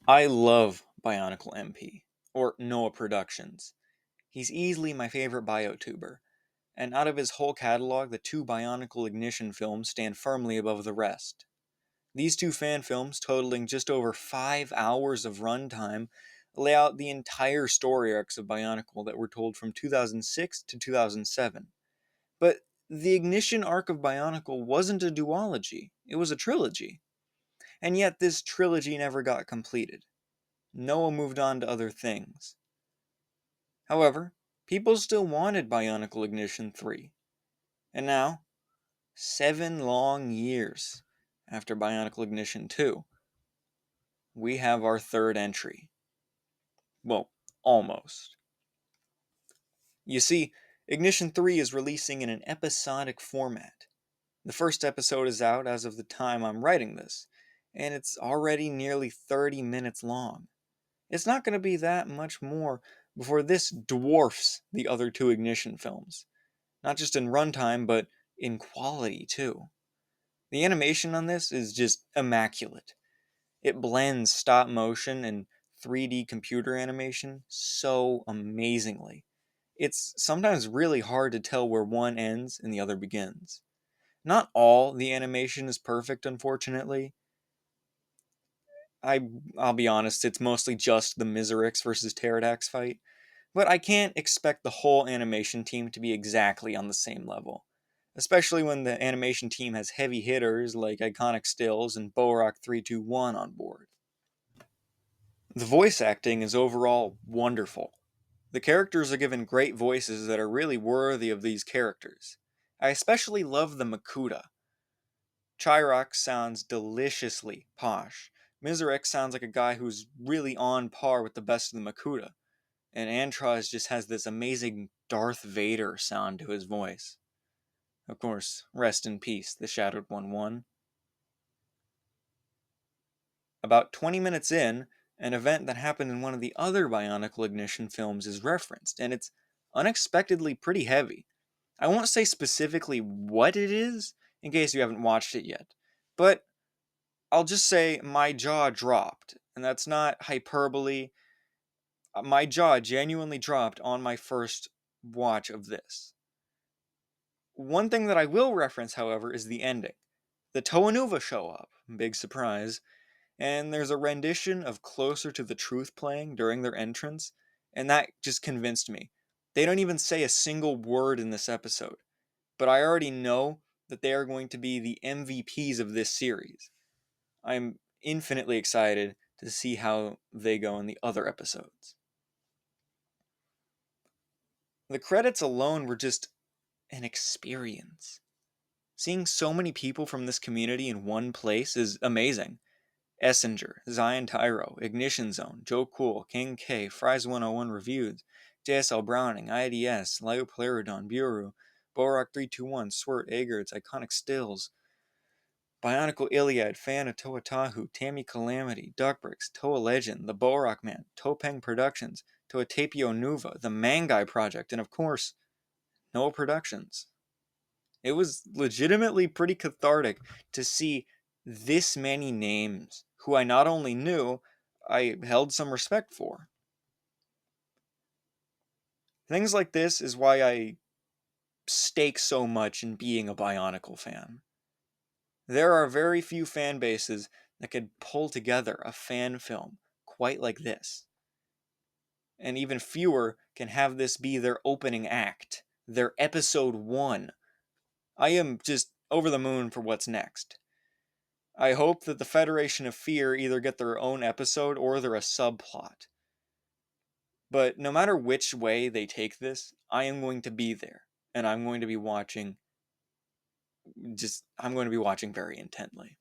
I love Bionicle MP, or Noah Productions. He's easily my favorite BioTuber, and out of his whole catalog, the two Bionicle Ignition films stand firmly above the rest. These two fan films, totaling just over 5 hours of runtime, lay out the entire story arcs of Bionicle that were told from 2006 to 2007. But the Ignition arc of Bionicle wasn't a duology, it was a trilogy. And yet, this trilogy never got completed. Noah moved on to other things. However, people still wanted Bionicle Ignition 3. And now, 7 long years after Bionicle Ignition 2, we have our third entry. Well, almost. You see, Ignition 3 is releasing in an episodic format. The first episode is out as of the time I'm writing this, and it's already nearly 30 minutes long. It's not going to be that much more before this dwarfs the other two Ignition films. Not just in runtime, but in quality too. The animation on this is just immaculate. It blends stop motion and 3D computer animation so amazingly. It's sometimes really hard to tell where one ends and the other begins. Not all the animation is perfect, unfortunately. I'll be honest, it's mostly just the Miserix versus Pterodax fight, but I can't expect the whole animation team to be exactly on the same level. Especially when the animation team has heavy hitters like Iconic Stills and Borak 321 on board. The voice acting is overall wonderful. The characters are given great voices that are really worthy of these characters. I especially love the Makuta. Chirac sounds deliciously posh. Miserix sounds like a guy who's really on par with the best of the Makuta. And Antraz just has this amazing Darth Vader sound to his voice. Of course, rest in peace, the Shadowed One won. About 20 minutes in, an event that happened in one of the other Bionicle Ignition films is referenced, and it's unexpectedly pretty heavy. I won't say specifically what it is, in case you haven't watched it yet, but I'll just say my jaw dropped, and that's not hyperbole. My jaw genuinely dropped on my first watch of this. One thing that I will reference, however, is the ending. The Toanuva show up, big surprise, and there's a rendition of Closer to the Truth playing during their entrance, and that just convinced me. They don't even say a single word in this episode, but I already know that they are going to be the MVPs of this series. I'm infinitely excited to see how they go in the other episodes. The credits alone were just an experience. Seeing so many people from this community in one place is amazing. Essinger, Zion Tyro, Ignition Zone, Joe Cool, King K, Fries 101 Reviews, JSL Browning, IDS, Lyoplaridon, Buru, Borak 321, Swirt, Agerts, Iconic Stills, Bionicle Iliad, Fan of Toatahu, Tammy Calamity, Duckbricks, Toa Legend, The Borak Man, Topeng Productions, Toatapio Nuva, The Mangai Project, and of course, Noah Productions. It was legitimately pretty cathartic to see this many names who I not only knew, I held some respect for. Things like this is why I stake so much in being a Bionicle fan. There are very few fan bases that could pull together a fan film quite like this. And even fewer can have this be their opening act, their episode 1. I am just over the moon for what's next. I hope that the Federation of Fear either get their own episode or they're a subplot. But no matter which way they take this, I am going to be there. And I'm going to be watching very intently.